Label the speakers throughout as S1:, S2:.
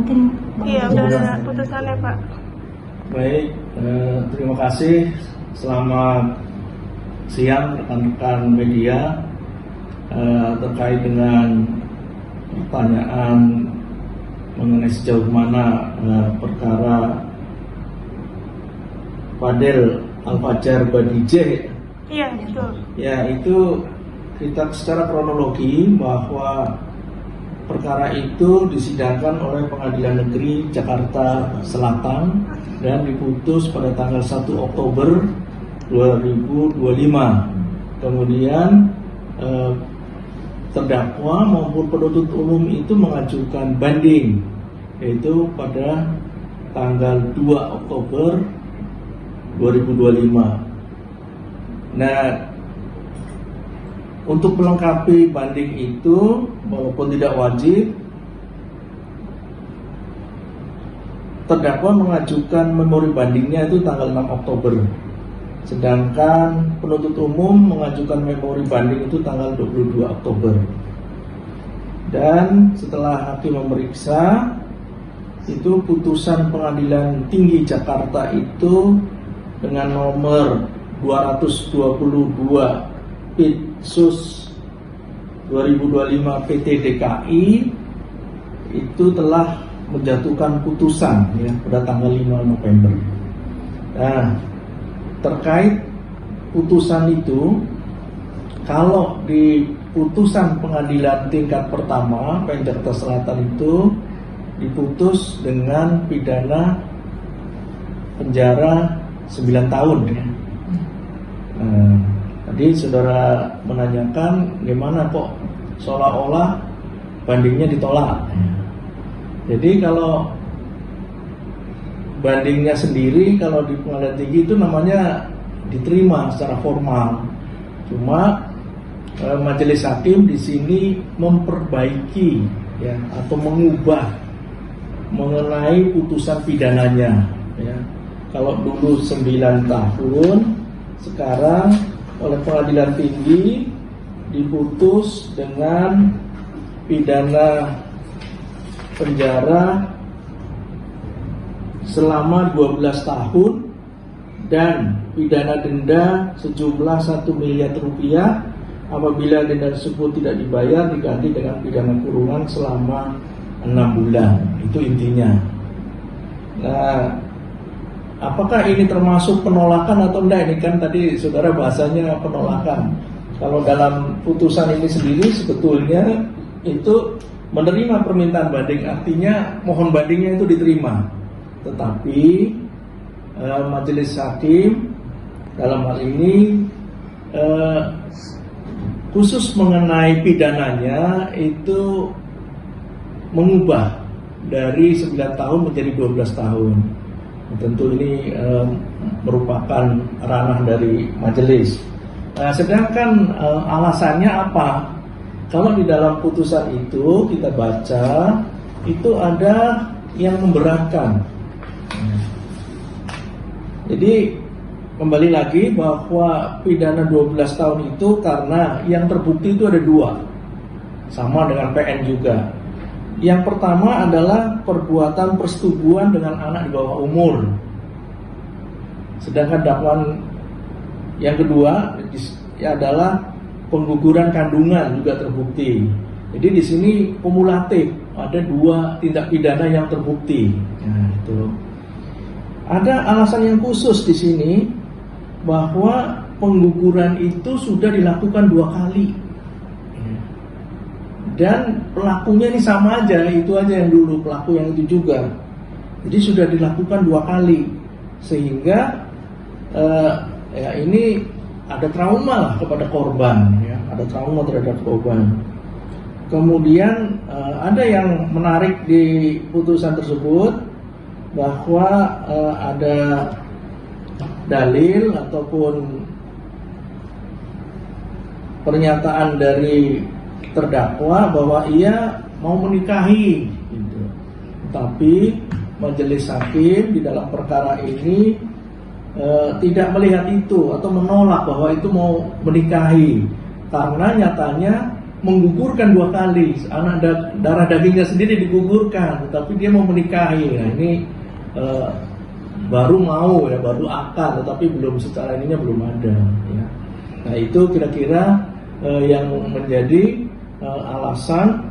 S1: mungkin
S2: Iya, udah ada putusannya, Pak.
S3: Baik, terima kasih. Selamat siang rekan-rekan media. Terkait dengan pertanyaan mengenai sejauh mana perkara Fadel Al-Fajar Badijeh.
S2: Iya, betul.
S3: Ya, itu kita secara kronologi bahwa perkara itu disidangkan oleh Pengadilan Negeri Jakarta Selatan dan diputus pada tanggal 1 Oktober 2025. Kemudian terdakwa maupun penuntut umum itu mengajukan banding, yaitu pada tanggal 2 Oktober 2025. Nah, untuk melengkapi banding itu, walaupun tidak wajib, terdakwa mengajukan memori bandingnya itu tanggal 6 Oktober. Sedangkan penuntut umum mengajukan memori banding itu tanggal 22 Oktober. Dan setelah hakim memeriksa, itu putusan Pengadilan Tinggi Jakarta itu dengan nomor 222 Pitsus 2025 PT DKI itu telah menjatuhkan putusan ya pada tanggal 5 November. Nah, terkait putusan itu, kalau di putusan pengadilan tingkat pertama Jakarta Selatan itu diputus dengan pidana penjara 9 tahun ya. Tadi saudara menanyakan gimana kok seolah-olah bandingnya ditolak. Jadi kalau bandingnya sendiri kalau di pengadilan tinggi itu namanya diterima secara formal. Cuma majelis hakim di sini memperbaiki ya atau mengubah mengenai putusan pidananya ya. Kalau dulu 9 tahun, sekarang oleh pengadilan tinggi diputus dengan pidana penjara selama 12 tahun dan pidana denda sejumlah 1 miliar rupiah apabila denda tersebut tidak dibayar diganti dengan pidana kurungan selama 6 bulan. Itu intinya. Nah, apakah ini termasuk penolakan atau enggak? Ini kan tadi saudara bahasanya penolakan. Kalau dalam putusan ini sendiri sebetulnya itu menerima permintaan banding, artinya mohon bandingnya itu diterima. Tetapi majelis hakim dalam hal ini khusus mengenai pidananya itu mengubah dari 9 tahun menjadi 12 tahun. Tentu ini merupakan ranah dari majelis. Sedangkan alasannya apa? Kalau di dalam putusan itu kita baca, itu ada yang memberatkan. Jadi kembali lagi bahwa pidana 12 tahun itu karena yang terbukti itu ada 2, sama dengan PN juga. Yang pertama adalah perbuatan persetubuhan dengan anak di bawah umur. Sedangkan dakwaan yang kedua adalah pengguguran kandungan juga terbukti. Jadi di sini kumulatif, ada 2 tindak pidana yang terbukti. Nah, itu. Ada alasan yang khusus di sini bahwa pengguguran itu sudah dilakukan 2 kali. Dan pelakunya ini sama aja, itu aja yang dulu, pelaku yang itu juga. Jadi sudah dilakukan 2 kali, sehingga ya ini ada trauma lah kepada korban, ya, ada trauma terhadap korban. Kemudian ada yang menarik di putusan tersebut bahwa ada dalil ataupun pernyataan dari terdakwa bahwa ia mau menikahi gitu. Tapi majelis hakim di dalam perkara ini tidak melihat itu atau menolak bahwa itu mau menikahi karena nyatanya menggugurkan 2 kali. Anak darah dagingnya sendiri digugurkan, tetapi dia mau menikahi. Nah ini baru mau ya, baru akad, tetapi belum secara ininya belum ada. Ya. Nah itu kira-kira yang menjadi alasan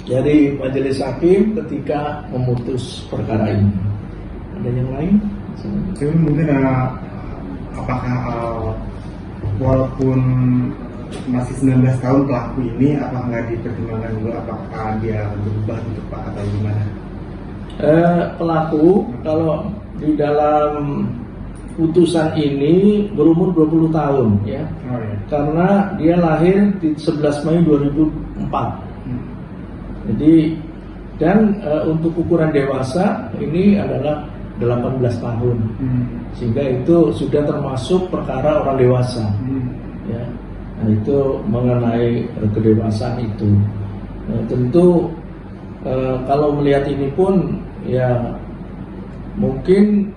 S3: dari majelis hakim ketika memutus perkara ini. Ada yang lain?
S1: Jadi mungkin apakah walaupun masih 19 tahun pelaku ini, apakah nggak dipertimbangkan dulu apakah dia berubah untuk Pak atau gimana?
S3: Pelaku kalau di dalam putusan ini berumur 20 tahun ya.
S1: Oh, ya.
S3: Karena dia lahir di 11 Mei 2004. Jadi dan untuk ukuran dewasa ini adalah 18 tahun. Sehingga itu sudah termasuk perkara orang dewasa. Ya. Nah, itu mengenai kedewasaan itu. Tentu kalau melihat ini pun ya mungkin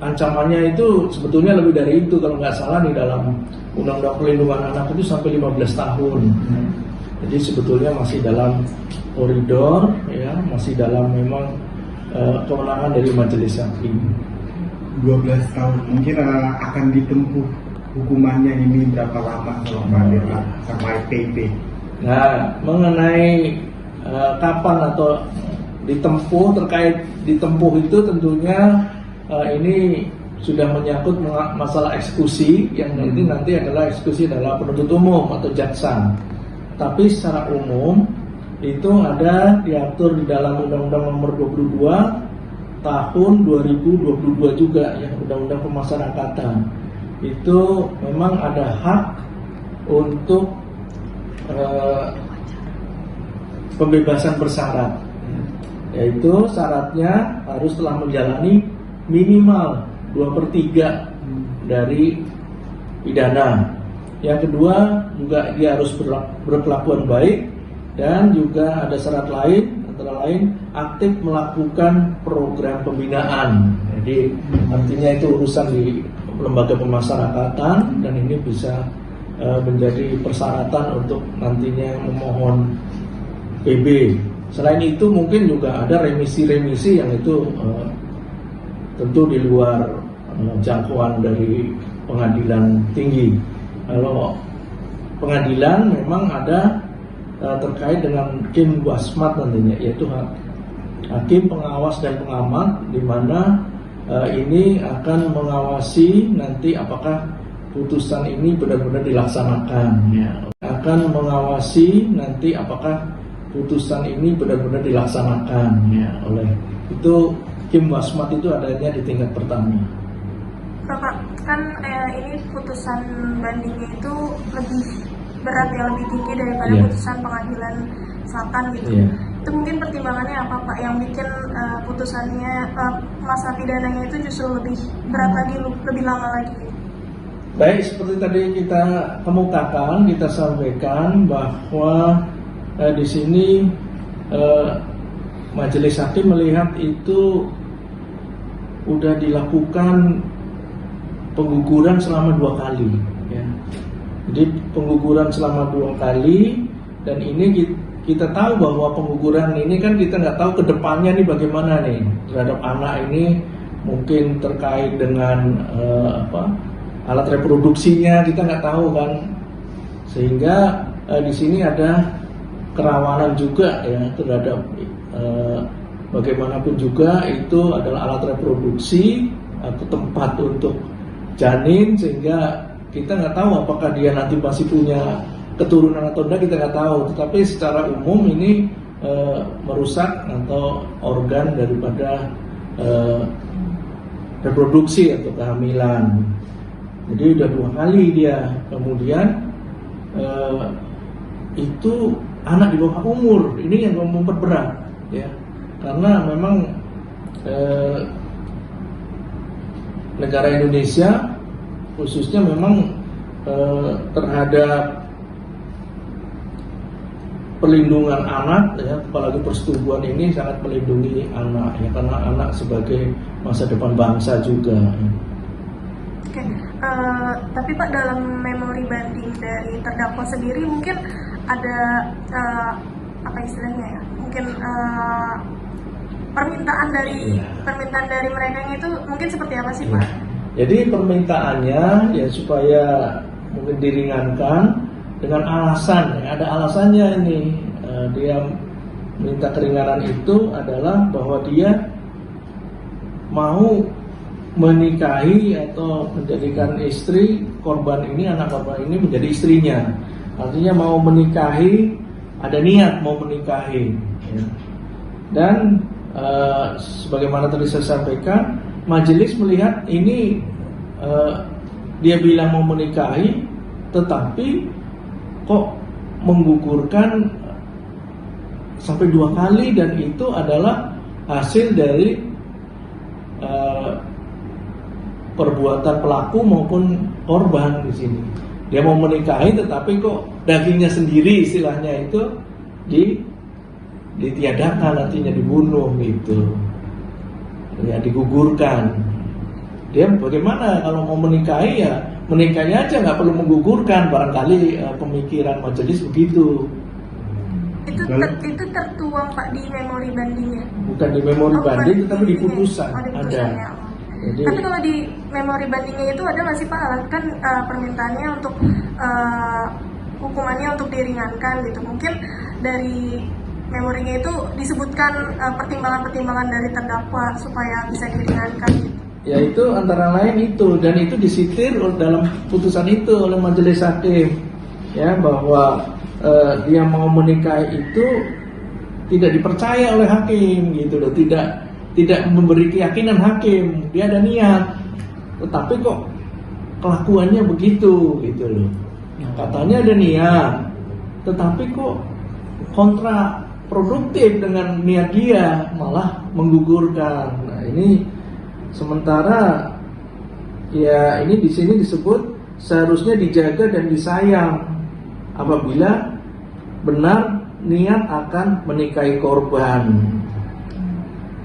S3: ancamannya itu sebetulnya lebih dari itu, kalau nggak salah di dalam Undang-Undang Perlindungan Anak itu sampai 15 tahun. Jadi sebetulnya masih dalam koridor ya, masih dalam memang kewenangan dari majelis hakim.
S1: 12 tahun mungkin akan ditempuh hukumannya ini berapa lama kalau Pak sampai PP? Nah,
S3: mengenai kapan atau ditempuh, terkait ditempuh itu tentunya ini sudah menyangkut masalah eksekusi, yang nanti adalah eksekusi adalah penuntut umum atau jaksa. Tapi secara umum itu ada diatur di dalam Undang-Undang Nomor 22 Tahun 2022 juga, yang Undang-Undang Pemasyarakatan. Itu memang ada hak untuk pembebasan bersyarat, yaitu syaratnya harus telah menjalani minimal 2/3 dari pidana. Yang kedua juga dia harus berkelakuan baik, dan juga ada syarat lain, antara lain aktif melakukan program pembinaan. Jadi artinya itu urusan di lembaga pemasyarakatan, dan ini bisa menjadi persyaratan untuk nantinya memohon PB. Selain itu mungkin juga ada remisi-remisi yang itu tentu di luar jangkauan dari pengadilan tinggi. Kalau pengadilan memang ada terkait dengan Hakim Wasmat nantinya, yaitu hakim pengawas dan pengamat, di mana ini akan mengawasi nanti apakah putusan ini benar-benar dilaksanakan. Ya. Akan mengawasi nanti apakah putusan ini benar-benar dilaksanakan. Ya. Oleh itu Hakim Wasmat itu adanya di tingkat pertama.
S2: Bapak, kan ini putusan bandingnya itu lebih berat ya, lebih tinggi daripada putusan pengadilan selatan gitu. Itu mungkin pertimbangannya apa Pak, yang bikin putusannya masa pidananya itu justru lebih berat lagi, lebih lama lagi?
S3: Baik, seperti tadi kita kemukakan, kita sampaikan bahwa di sini majelis hakim melihat itu udah dilakukan pengguguran selama 2 kali. Ya. Jadi pengguguran selama 2 kali, dan ini kita tahu bahwa pengguguran ini kan kita nggak tahu kedepannya nih bagaimana nih terhadap anak ini, mungkin terkait dengan alat reproduksinya kita nggak tahu kan, sehingga di sini ada kerawanan juga ya terhadap bagaimanapun juga itu adalah alat reproduksi atau tempat untuk janin, sehingga kita nggak tahu apakah dia nanti masih punya keturunan atau tidak, kita nggak tahu. Tetapi secara umum ini merusak atau organ daripada reproduksi atau kehamilan. Jadi udah 2 kali dia. Kemudian itu anak di bawah umur, ini yang memperberat ya, karena memang negara Indonesia khususnya memang terhadap perlindungan anak ya, apalagi persetubuhan ini sangat melindungi anak ya, karena anak sebagai masa depan bangsa juga.
S2: Oke, tapi Pak, dalam memori banding dari terdakwa sendiri mungkin ada apa istilahnya ya, mungkin permintaan dari mereka itu mungkin seperti apa sih Pak?
S3: Jadi permintaannya ya supaya mungkin diringankan dengan alasan, ada alasannya ini. Dia minta keringanan itu adalah bahwa dia mau menikahi atau menjadikan istri korban ini, anak korban ini menjadi istrinya. Artinya mau menikahi, ada niat mau menikahi. Ya. Dan sebagaimana tadi saya sampaikan, majelis melihat ini dia bilang mau menikahi, tetapi kok menggugurkan sampai 2 kali, dan itu adalah hasil dari perbuatan pelaku maupun korban di sini. Dia mau menikahi tetapi kok dagingnya sendiri, istilahnya itu ditiadakan, artinya dibunuh gitu. Ya, digugurkan. Dia bagaimana kalau mau menikahi, ya menikahi aja, nggak perlu menggugurkan. Barangkali pemikiran majelis begitu.
S2: Itu tertuang Pak di memori bandingnya?
S3: Bukan di memori banding, tetapi di putusan. Ada.
S2: Jadi, tapi kalau di memori bandingnya itu ada nggak sih Pak, kan permintaannya untuk hukumannya untuk diringankan gitu. Mungkin dari memorinya itu disebutkan pertimbangan-pertimbangan dari terdakwa supaya bisa diringankan gitu.
S3: Ya itu antara lain itu, dan itu disitir dalam putusan itu oleh majelis hakim, ya, bahwa dia mau menikah itu tidak dipercaya oleh hakim gitu loh, tidak memberi keyakinan hakim, dia ada niat, tetapi kok kelakuannya begitu gitu loh. Katanya ada niat, tetapi kok kontraproduktif dengan niat dia, malah menggugurkan. Nah ini sementara ya ini di sini disebut seharusnya dijaga dan disayang apabila benar niat akan menikahi korban.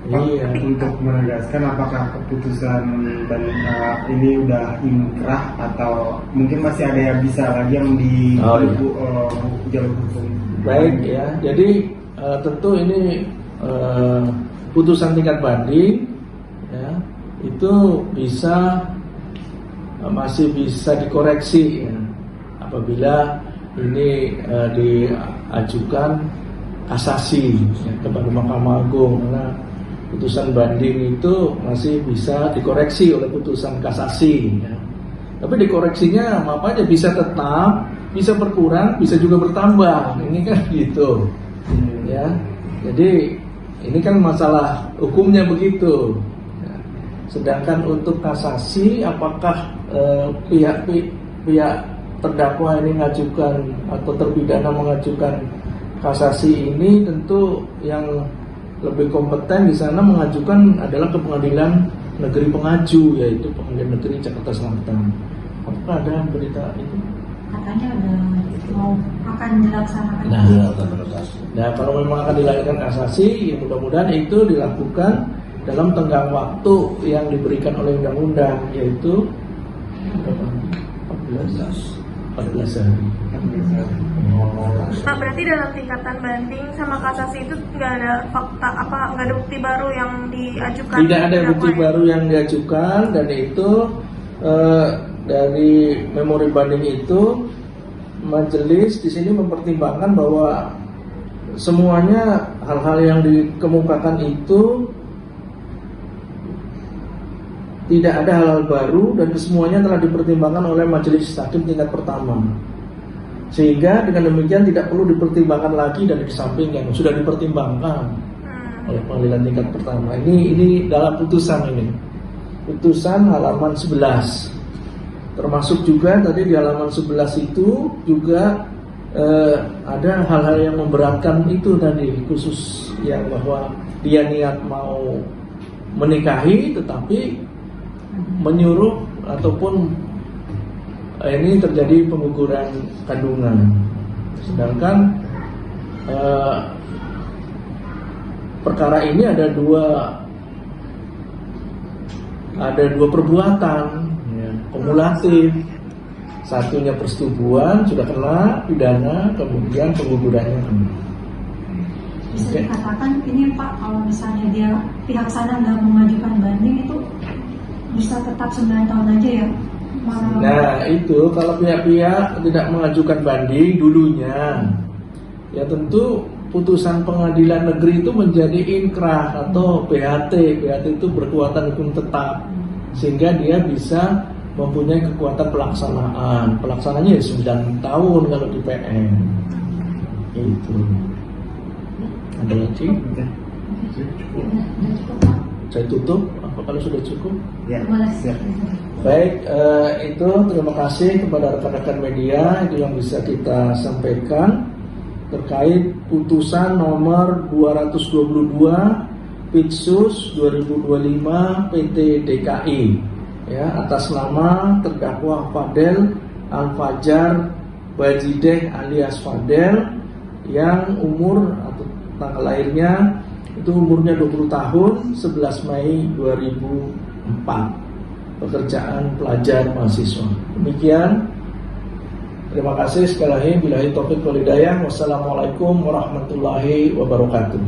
S1: Iya. Untuk menegaskan apakah keputusan ini udah inkrah atau mungkin masih ada yang bisa lagi yang di jalur hukum?
S3: Baik ya, jadi tentu ini putusan tingkat banding ya, itu masih bisa dikoreksi ya, apabila ini diajukan kasasi ya, kepada Mahkamah Agung, karena putusan banding itu masih bisa dikoreksi oleh putusan kasasi ya. Tapi dikoreksinya apa aja, bisa tetap, bisa berkurang, bisa juga bertambah. Ini kan gitu ya. Jadi ini kan masalah hukumnya begitu ya. Sedangkan untuk kasasi, apakah pihak terdakwa ini mengajukan atau terpidana mengajukan kasasi, ini tentu yang lebih kompeten di sana mengajukan adalah ke Pengadilan Negeri Pengaju, yaitu Pengadilan Negeri Jakarta Selatan. Apakah ada berita itu?
S4: Katanya ada mau akan dilaksanakan.
S3: Nah, kalau memang akan dilakukan kasasi, ya mudah-mudahan itu dilakukan dalam tenggang waktu yang diberikan oleh undang-undang, yaitu 14 hari.
S2: Pak, berarti dalam tingkatan banding sama kasasi itu nggak ada fakta nggak ada bukti baru yang diajukan?
S3: Tidak ada bukti baru yang diajukan, dan itu dari memori banding itu majelis di sini mempertimbangkan bahwa semuanya hal-hal yang dikemukakan itu tidak ada hal-hal baru dan kesemuanya telah dipertimbangkan oleh majelis hakim tingkat pertama, sehingga dengan demikian tidak perlu dipertimbangkan lagi dari samping yang sudah dipertimbangkan oleh pengadilan tingkat pertama. Ini dalam putusan halaman 11, termasuk juga tadi di halaman 11 itu juga ada hal-hal yang memberatkan itu tadi, khusus yang bahwa dia niat mau menikahi tetapi menyuruh ataupun ini terjadi pengguguran kandungan. Sedangkan perkara ini ada dua perbuatan ya, kumulatif. Satunya persetubuhan sudah kena pidana, kemudian penggugurannya kena.
S4: Bisa
S3: Oke.
S4: dikatakan ini Pak, kalau misalnya dia pihak sana nggak mengajukan banding itu bisa tetap 9 tahun aja ya?
S3: Nah itu kalau pihak-pihak tidak mengajukan banding dulunya, ya tentu putusan pengadilan negeri itu menjadi inkrah atau BHT. BHT itu berkekuatan hukum tetap, sehingga dia bisa mempunyai kekuatan pelaksanaan. Pelaksananya ya 9 tahun kalau di PN. Itu. Ada lagi?
S1: Udah.
S4: Udah cukup Pak.
S3: Saya tutup. Apa kalau sudah cukup?
S1: Ya,
S4: Boleh.
S1: siap.
S3: Baik, itu terima kasih kepada rekan-rekan media itu yang bisa kita sampaikan terkait putusan nomor 222 Pitsus 2025 PT DKI ya, atas nama terdakwa Fadel Al-Fajar Bajideh alias Fadel yang umur atau tanggal lahirnya itu umurnya 20 tahun 11 Mei 2004. Pekerjaan pelajar mahasiswa. Demikian. Terima kasih sekali lagi. Billahi taufiq wal hidayah. Wassalamualaikum warahmatullahi wabarakatuh.